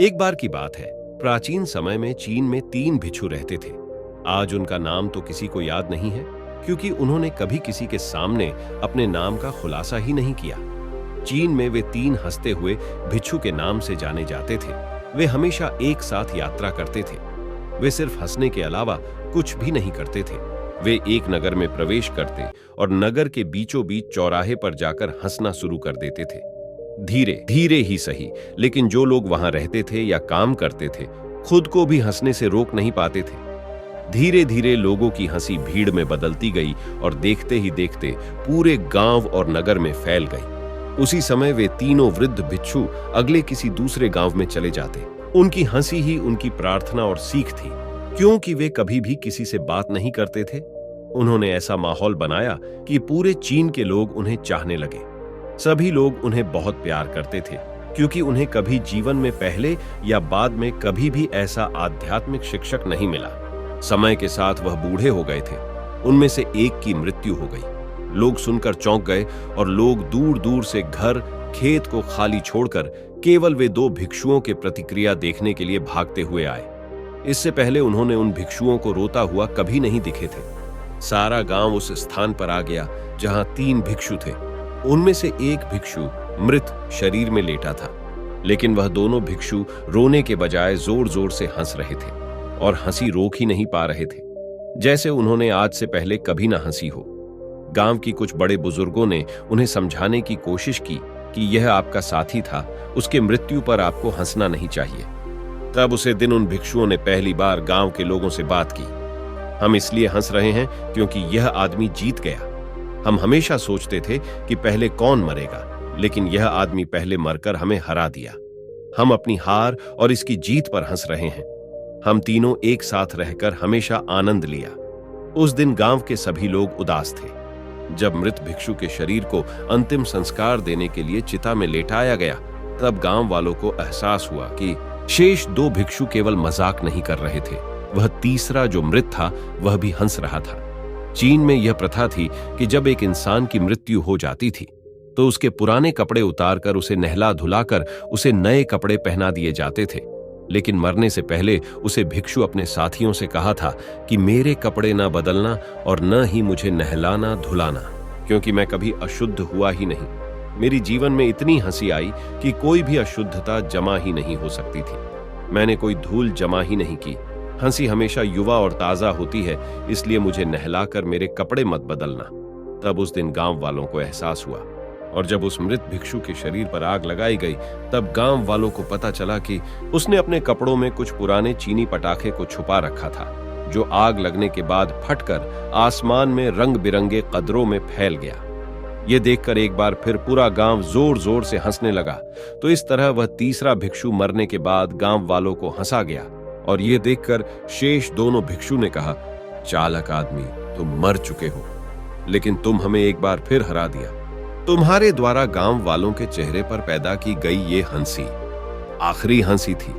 एक बार की बात है, प्राचीन समय में चीन में 3 भिक्षु रहते थे। आज उनका नाम तो किसी को याद नहीं है, क्योंकि उन्होंने कभी किसी के सामने अपने नाम का खुलासा ही नहीं किया। चीन में वे 3 हंसते हुए भिक्षु के नाम से जाने जाते थे। वे हमेशा एक साथ यात्रा करते थे। वे सिर्फ हंसने के अलावा कुछ भी नहीं करते थे। वे एक नगर में प्रवेश करते और नगर के बीचों बीच चौराहे पर जाकर हंसना शुरू कर देते थे। धीरे धीरे ही सही, लेकिन जो लोग वहां रहते थे या काम करते थे, खुद को भी हंसने से रोक नहीं पाते थे। धीरे धीरे लोगों की हंसी भीड़ में बदलती गई और देखते ही देखते पूरे गांव और नगर में फैल गई। उसी समय वे तीनों वृद्ध भिक्षु अगले किसी दूसरे गांव में चले जाते। उनकी हंसी ही उनकी प्रार्थना और सीख थी, क्योंकि वे कभी भी किसी से बात नहीं करते थे। उन्होंने ऐसा माहौल बनाया कि पूरे चीन के लोग उन्हें चाहने लगे। सभी लोग उन्हें बहुत प्यार करते थे, क्योंकि उन्हें कभी जीवन में पहले या बाद में कभी भी ऐसा आध्यात्मिक शिक्षक नहीं मिला। समय के साथ वह बूढ़े हो गए थे। उनमें से एक की मृत्यु हो गई। लोग सुनकर चौंक गए और लोग दूर दूर से घर खेत को खाली छोड़कर केवल वे 2 भिक्षुओं के प्रतिक्रिया देखने के लिए भागते हुए आए। इससे पहले उन्होंने उन भिक्षुओं को रोता हुआ कभी नहीं दिखे थे। सारा गांव उस स्थान पर आ गया जहां 3 भिक्षु थे। उनमें से एक भिक्षु मृत शरीर में लेटा था, लेकिन वह दोनों भिक्षु रोने के बजाय जोर जोर से हंस रहे थे और हंसी रोक ही नहीं पा रहे थे, जैसे उन्होंने आज से पहले कभी ना हंसी हो। गांव की कुछ बड़े बुजुर्गों ने उन्हें समझाने की कोशिश की कि यह आपका साथी था, उसके मृत्यु पर आपको हंसना नहीं चाहिए। तब उसे दिन उन भिक्षुओं ने पहली बार गांव के लोगों से बात की। हम इसलिए हंस रहे हैं क्योंकि यह आदमी जीत गया। हम हमेशा सोचते थे कि पहले कौन मरेगा, लेकिन यह आदमी पहले मरकर हमें हरा दिया। हम अपनी हार और इसकी जीत पर हंस रहे हैं। हम तीनों एक साथ रहकर हमेशा आनंद लिया। उस दिन गांव के सभी लोग उदास थे। जब मृत भिक्षु के शरीर को अंतिम संस्कार देने के लिए चिता में लेटाया गया, तब गांव वालों को एहसास हुआ कि शेष 2 भिक्षु केवल मजाक नहीं कर रहे थे। वह तीसरा जो मृत था, वह भी हंस रहा था। चीन में यह प्रथा थी कि जब एक इंसान की मृत्यु हो जाती थी, तो उसके पुराने कपड़े उतारकर उसे नहला धुलाकर उसे नए कपड़े पहना दिए जाते थे। लेकिन मरने से पहले उसे भिक्षु अपने साथियों से कहा था कि मेरे कपड़े ना बदलना और न ही मुझे नहलाना धुलाना, क्योंकि मैं कभी अशुद्ध हुआ ही नहीं। मेरी जीवन में इतनी हंसी आई कि कोई भी अशुद्धता जमा ही नहीं हो सकती थी। मैंने कोई धूल जमा ही नहीं की। हंसी हमेशा युवा और ताजा होती है, इसलिए मुझे नहलाकर मेरे कपड़े मत बदलना। तब उस दिन गांव वालों को एहसास हुआ, और जब उस मृत भिक्षु के शरीर पर आग लगाई गई, तब गांव वालों को पता चला कि उसने अपने कपड़ों में कुछ पुराने चीनी पटाखे को छुपा रखा था, जो आग लगने के बाद फटकर आसमान में रंग बिरंगे कदरों में फैल गया। ये देखकर एक बार फिर पूरा गांव जोर जोर से हंसने लगा। तो इस तरह वह तीसरा भिक्षु मरने के बाद गांव वालों को हंसा गया, और ये देखकर शेष दोनों भिक्षु ने कहा, चालाक आदमी, तुम मर चुके हो, लेकिन तुम हमें एक बार फिर हरा दिया। तुम्हारे द्वारा गांव वालों के चेहरे पर पैदा की गई ये हंसी आखिरी हंसी थी।